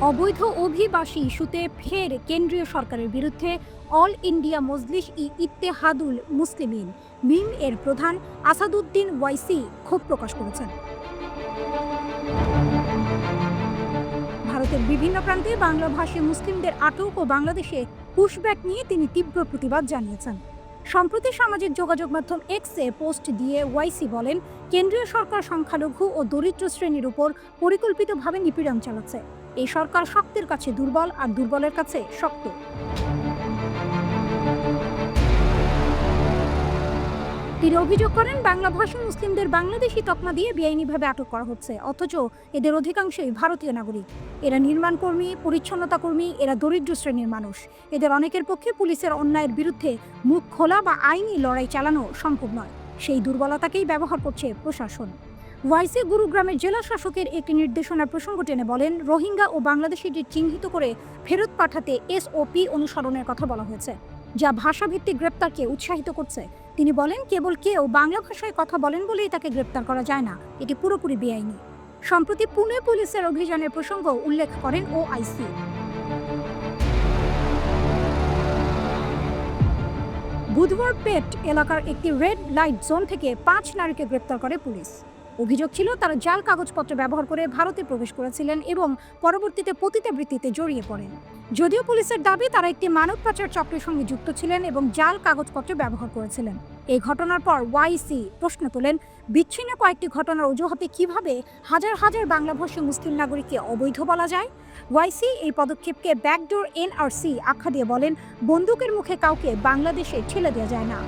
অবৈধ অভিবাসী ইস্যুতে ফের কেন্দ্রীয় সরকারের বিরুদ্ধে অল ইন্ডিয়া মজলিস ই ইত্তেহাদুল মুসলিমিন মিম এর প্রধান আসাদুদ্দিন ওয়াইসি ক্ষোভ প্রকাশ করেছেন। ভারতের বিভিন্ন প্রান্তে বাংলাভাষী মুসলিমদের আটক ও বাংলাদেশে পুশব্যাক নিয়ে তিনি তীব্র প্রতিবাদ জানিয়েছেন। সম্প্রতি সামাজিক যোগাযোগ মাধ্যম এক্সে পোস্ট দিয়ে ওয়াইসি বলেন, কেন্দ্রীয় সরকার সংখ্যালঘু ও দরিদ্র শ্রেণীর উপর পরিকল্পিতভাবে নিপীড়ন চালাচ্ছে। এই সরকার শক্তের কাছে দুর্বল আর দুর্বলের কাছে শক্ত। তিনি অভিযোগ করেন, বাংলাভাষী মুসলিমদের বাংলাদেশি তকমা দিয়ে বেআইনিভাবে আটক করা হচ্ছে, অথচ এদের অধিকাংশই ভারতীয় নাগরিক। এরা নির্মাণ কর্মী, পরিচ্ছন্নতা কর্মী, এরা দরিদ্র শ্রেণীর মানুষ। এদের অনেকের পক্ষে পুলিশের অন্যায়ের বিরুদ্ধে মুখ খোলা বা আইনি লড়াই চালানো সম্ভব নয়। সেই দুর্বলতাকেই ব্যবহার করছে প্রশাসন। ওয়াইসি গুরুগ্রামের জেলা শাসকের একটি নির্দেশনার প্রসঙ্গ টেনে বলেন, রোহিঙ্গা ও বাংলাদেশিদের চিহ্নিত করে ফেরত পাঠাতে এসওপি অনুসরণের কথা বলা হয়েছে, যা ভাষাভিত্তিক গ্রেপ্তারকে উৎসাহিত করছে। তিনি বলেন, কেবল কেউ বাংলা ভাষায় কথা বলেন বলেই তাকে গ্রেপ্তার করা যায় না, এটি পুরোপুরি বেআইনি। সম্প্রতি পুনে পুলিশের অভিযানের প্রসঙ্গ উল্লেখ করেন ওআইসি। বুধবার পেট এলাকার একটি রেড লাইট জোন থেকে 5 নারীকে গ্রেপ্তার করে পুলিশ। অভিযোগ ছিল, তারা জাল কাগজপত্র ব্যবহার করে ভারতে প্রবেশ করেছিলেন এবং পরবর্তীতে পতিতাবৃত্তিতে জড়িয়ে পড়েন। যদিও পুলিশের দাবি তারা একটি মানব পাচার চক্রের সঙ্গে যুক্ত ছিলেন এবং জাল কাগজপত্র ব্যবহার করেছিলেন। এই ঘটনার পর ওয়াইসি প্রশ্ন তোলেন, বিচ্ছিন্ন কয়েকটি ঘটনার অজুহাতে কিভাবে হাজার হাজার বাংলাভাষী মুসলিম নাগরিককে অবৈধ বলা যায়। ওয়াইসি এই পদক্ষেপকে ব্যাকডোর এনআরসি আখ্যা দিয়ে বলেন, বন্দুকের মুখে কাউকে বাংলাদেশে ঠেলে দেওয়া যায় না।